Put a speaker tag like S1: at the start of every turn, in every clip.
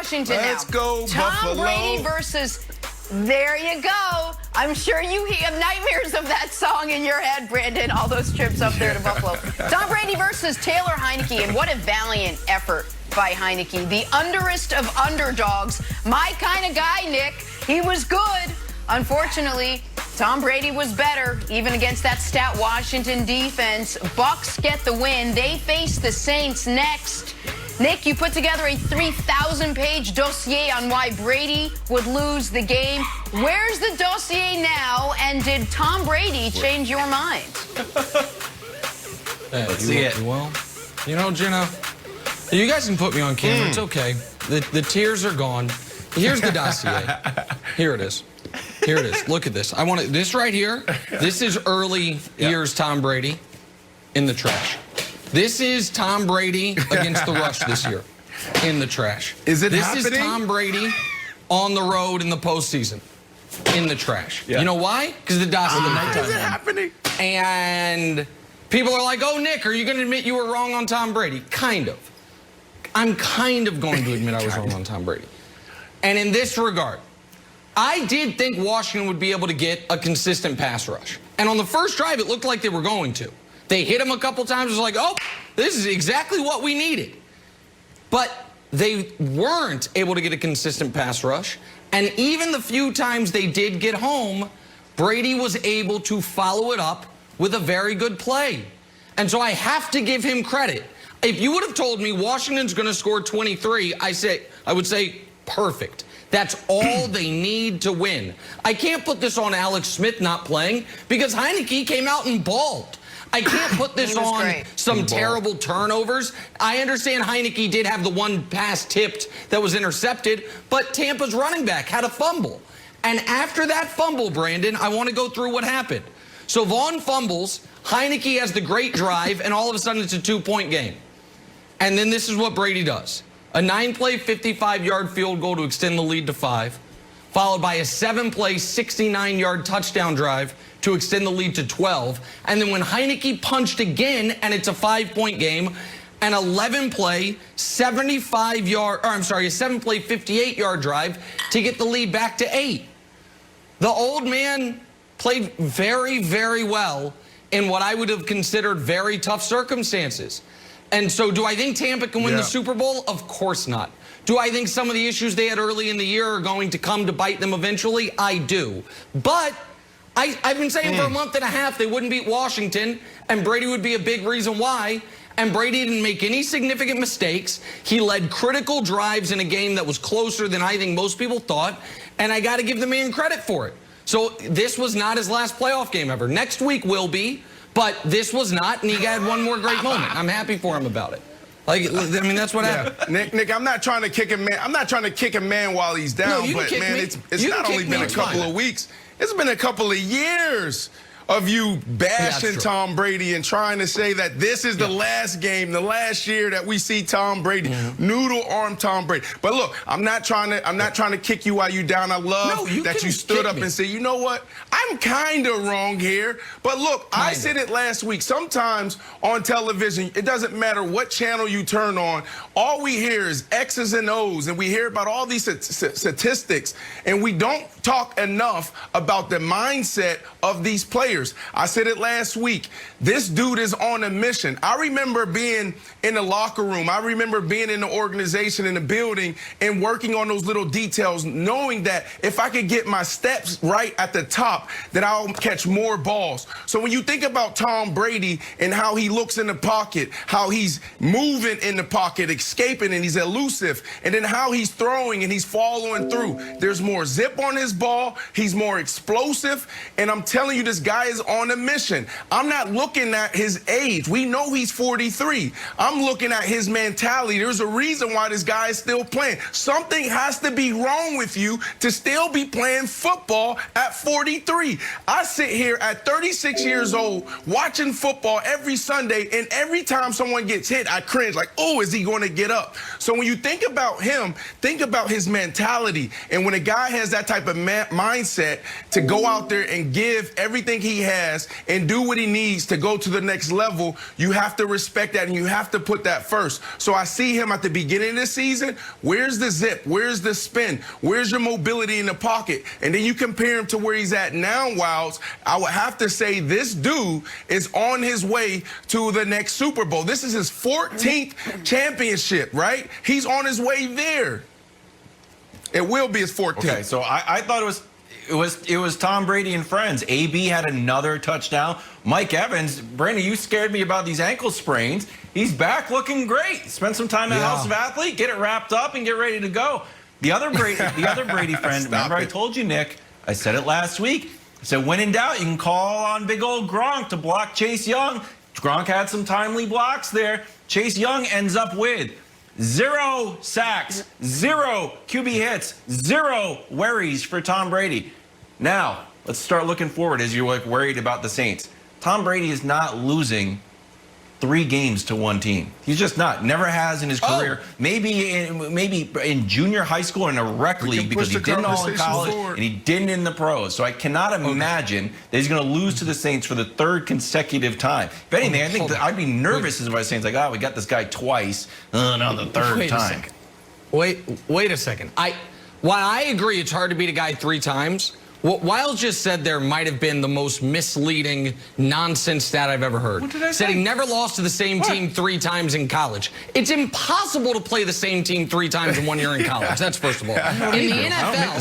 S1: Washington now.
S2: Let's go,
S1: Tom
S2: Buffalo.
S1: Brady versus... There you go. I'm sure you have nightmares of that song in your head, Brandon, all those trips up there to Buffalo. Tom Brady versus Taylor Heineke, and what a valiant effort by Heineke. The underest of underdogs. My kind of guy, Nick. He was good. Unfortunately, Tom Brady was better, even against that stout Washington defense. Bucs get the win. They face the Saints next. Nick, you put together a 3,000-page dossier on why Brady would lose the game. Where's the dossier now, and did Tom Brady change your mind?
S3: Hey,
S2: Let's see it.
S3: Well, you know, Jenna, you guys can put me on camera. It's okay. The tears are gone. Here's the dossier. Here it is. Here it is. Look at this. I want this right here. This is early years Tom Brady in the trash. This is Tom Brady against the rush this year in the trash.
S2: Is it
S3: this
S2: happening?
S3: This is Tom Brady on the road in the postseason in the trash.
S2: Yeah.
S3: You know why? Because the dossier.
S2: Is it happening?
S3: And people are like, oh, Nick, are you going to admit you were wrong on Tom Brady? Kind of. I'm kind of going to admit I was wrong on Tom Brady. And in this regard, I did think Washington would be able to get a consistent pass rush. And on the first drive, it looked like they were going to. They hit him a couple times. It was like, oh, this is exactly what we needed. But they weren't able to get a consistent pass rush. And even the few times they did get home, Brady was able to follow it up with a very good play. And so I have to give him credit. If you would have told me Washington's going to score 23, I would say perfect. That's all they need to win. I can't put this on Alex Smith not playing because Heineke came out and balled. I can't put this on some terrible turnovers. I understand Heineke did have the one pass tipped that was intercepted, but Tampa's running back had a fumble. And after that fumble, Brandon, I want to go through what happened. So Vaughn fumbles, Heineke has the great drive, and all of a sudden it's a 2-point game. And then this is what Brady does. A 9-play, 55-yard field goal to extend the lead to 5, followed by a 7-play, 69-yard touchdown drive to extend the lead to 12. And then when Heineke punched again, and it's a 5-point game, an 11-play, 75-yard, or I'm sorry, a 7-play, 58-yard drive to get the lead back to 8. The old man played very, very well in what I would have considered very tough circumstances. And so do I think Tampa can win the Super Bowl? Of course not. Do I think some of the issues they had early in the year are going to come to bite them eventually? I do. But I've been saying for a month and a half they wouldn't beat Washington, and Brady would be a big reason why. And Brady didn't make any significant mistakes. He led critical drives in a game that was closer than I think most people thought, and I got to give the man credit for it. So this was not his last playoff game ever. Next week will be, but this was not, and he had one more great moment. I'm happy for him about it. Like, I mean, that's what happened.
S2: Nick, I'm not trying to kick a man. I'm not trying to kick a man while he's down.
S3: No,
S2: but man, it's not only been a couple of weeks. It's been a couple of years of you bashing Tom Brady and trying to say that this is the last game, the last year that we see Tom Brady, noodle arm Tom Brady. But look, I'm not trying to kick you while you down. I love that you stood up and said, you know what? I'm kind of wrong here. But look, I said it last week. Sometimes on television, it doesn't matter what channel you turn on. All we hear is X's and O's, and we hear about all these statistics, and we don't talk enough about the mindset of these players. I said it last week. This dude is on a mission. I remember being in the locker room. I remember being in the organization, in the building, and working on those little details, knowing that if I could get my steps right at the top, that I'll catch more balls. So when you think about Tom Brady and how he looks in the pocket, how he's moving in the pocket, escaping, and he's elusive, and then how he's throwing and he's following through, there's more zip on his ball. He's more explosive. And I'm telling you, this guy is on a mission. I'm not looking at his age. We know he's 43. I'm looking at his mentality. There's a reason why this guy is still playing. Something has to be wrong with you to still be playing football at 43. I sit here at 36 years old watching football every Sunday, and every time someone gets hit, I cringe like, oh, is he going to get up? So when you think about him, think about his mentality. And when a guy has that type of mindset to go out there and give everything he he has and do what he needs to go to the next level, you have to respect that and you have to put that first. So I see him at the beginning of the season. Where's the zip? Where's the spin? Where's your mobility in the pocket? And then you compare him to where he's at now, Wilds. I would have to say this dude is on his way to the next Super Bowl. This is his 14th championship, right? He's on his way there. It will be his 14th.
S4: Okay, so I thought it was Tom Brady and friends. AB had another touchdown. Mike Evans, Brandon, you scared me about these ankle sprains. He's back looking great. Spend some time at House of Athlete, get it wrapped up, and get ready to go. The other Brady friend, remember I told you, Nick, I said it last week. I said, when in doubt, you can call on big old Gronk to block Chase Young. Gronk had some timely blocks there. Chase Young ends up with 0 sacks, 0 QB hits, 0 worries for Tom Brady. Now, let's start looking forward as you're worried about the Saints. Tom Brady is not losing 3 games to one team. He's just not. Never has in his career. Maybe in junior high school in a rec league because he didn't all in college and he didn't in the pros. So I cannot imagine that he's going to lose to the Saints for the 3rd consecutive time. If anything, I think that I'd be nervous as if I was saying, like, oh, we got this guy twice, on the 3rd time.
S3: Wait a second. While I agree it's hard to beat a guy 3 times, what Wiles just said there might have been the most misleading nonsense stat I've ever heard.
S4: What did I say?
S3: Said he never lost to the same team 3 times in college. It's impossible to play the same team 3 times in 1 year in college. That's first of all. In the NFL,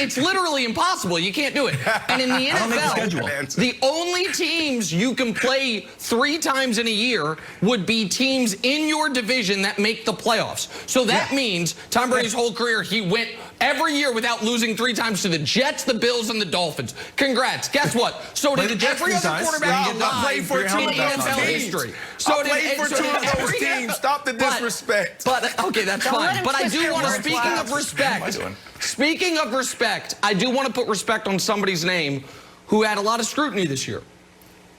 S3: it's literally impossible. You can't do it. And in the NFL, the only teams you can play 3 times in a year would be teams in your division that make the playoffs. So that means Tom Brady's whole career, he went every year without losing 3 times to the Jets, the Bills, and the Dolphins. Congrats. Guess what? So did every other quarterback
S2: played for 2 of those
S3: teams.
S2: So played for 2 of those teams. Stop the disrespect.
S3: But okay, that's fine. But I do want to, speaking of respect, I do want to put respect on somebody's name who had a lot of scrutiny this year.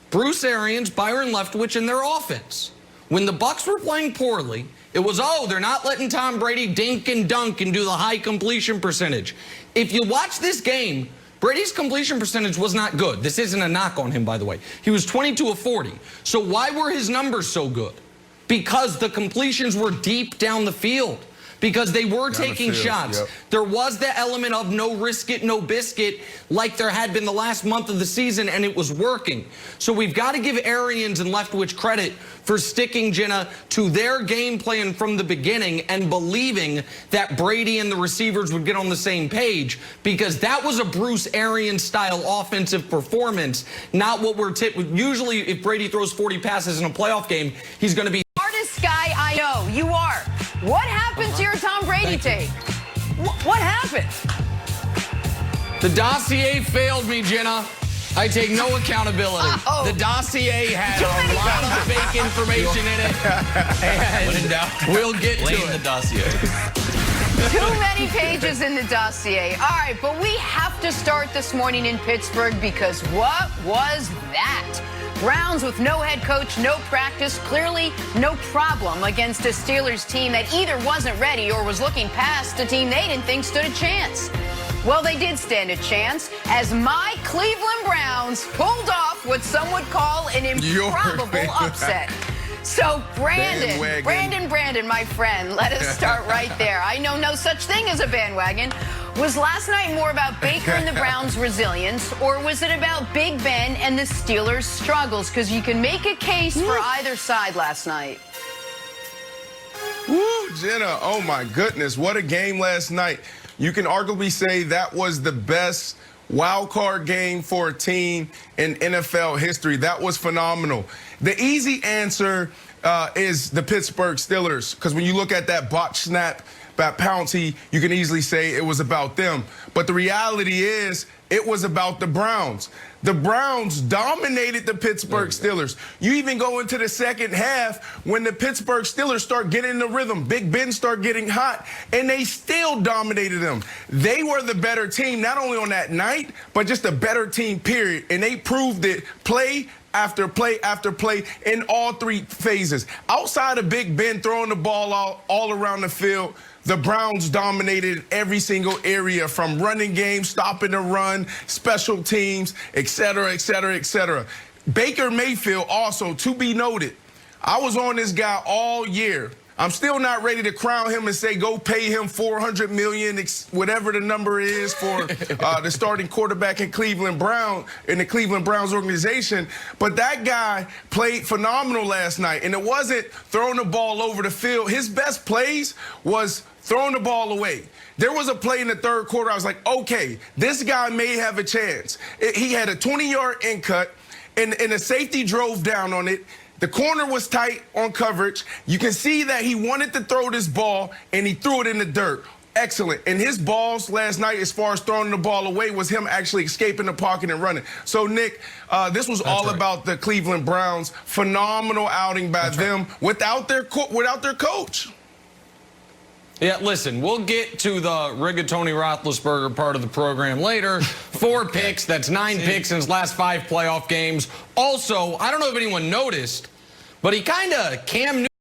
S3: Bruce Arians, Byron Leftwich, and their offense. When the Bucs were playing poorly, it was, oh, they're not letting Tom Brady dink and dunk and do the high completion percentage. If you watch this game, Brady's completion percentage was not good. This isn't a knock on him, by the way. He was 22 of 40. So why were his numbers so good? Because the completions were deep down the field. Because they were taking shots. Yep. There was the element of no risk it, no biscuit, like there had been the last month of the season, and it was working. So we've got to give Arians and Leftwich credit for sticking, Jenna, to their game plan from the beginning and believing that Brady and the receivers would get on the same page, because that was a Bruce Arians-style offensive performance, not what we're usually if Brady throws 40 passes in a playoff game, he's going to be
S1: Smartest guy I know. You are. What happened to your Tom Brady take? What happened?
S3: The dossier failed me, Jenna. I take no accountability. The dossier had a lot of fake information in it. And we'll get to it.
S4: The dossier.
S1: Too many pages in the dossier. All right, but we have to start this morning in Pittsburgh because what was that? Browns with no head coach, no practice, clearly no problem against a Steelers team that either wasn't ready or was looking past a team they didn't think stood a chance. Well, they did stand a chance as my Cleveland Browns pulled off what some would call an improbable upset. So, Brandon, my friend, let us start right there. I know no such thing as a bandwagon. Was last night more about Baker and the Browns' resilience, or was it about Big Ben and the Steelers' struggles? Because you can make a case for either side last night.
S2: Woo, Jenna, oh my goodness, what a game last night. You can arguably say that was the best wild card game for a team in NFL history. That was phenomenal. The easy answer is the Pittsburgh Steelers, because when you look at that botch snap, that penalty, you can easily say it was about them. But the reality is it was about the Browns. The Browns dominated the Pittsburgh Steelers. You even go into the second half when the Pittsburgh Steelers start getting in the rhythm. Big Ben start getting hot, and they still dominated them. They were the better team, not only on that night, but just a better team, period. And they proved it play after play after play in all 3 phases. Outside of Big Ben throwing the ball all around the field, the Browns dominated every single area, from running game, stopping the run, special teams, et cetera, et cetera, et cetera. Baker Mayfield also, to be noted, I was on this guy all year. I'm still not ready to crown him and say go pay him $400 million, whatever the number is, for the starting quarterback in the Cleveland Browns organization. But that guy played phenomenal last night, and it wasn't throwing the ball over the field. His best plays was throwing the ball away. There was a play in the third quarter. I was like, okay, this guy may have a chance. He had a 20-yard in cut, and a safety drove down on it. The corner was tight on coverage. You can see that he wanted to throw this ball, and he threw it in the dirt. Excellent. And his balls last night, as far as throwing the ball away, was him actually escaping the pocket and running. So, Nick, this was all about the Cleveland Browns. Phenomenal outing by them without their coach.
S3: Yeah, listen, we'll get to the Rigatoni Roethlisberger part of the program later. 4 picks, that's 9 picks in his last 5 playoff games. Also, I don't know if anyone noticed, but he kind of Cam Newton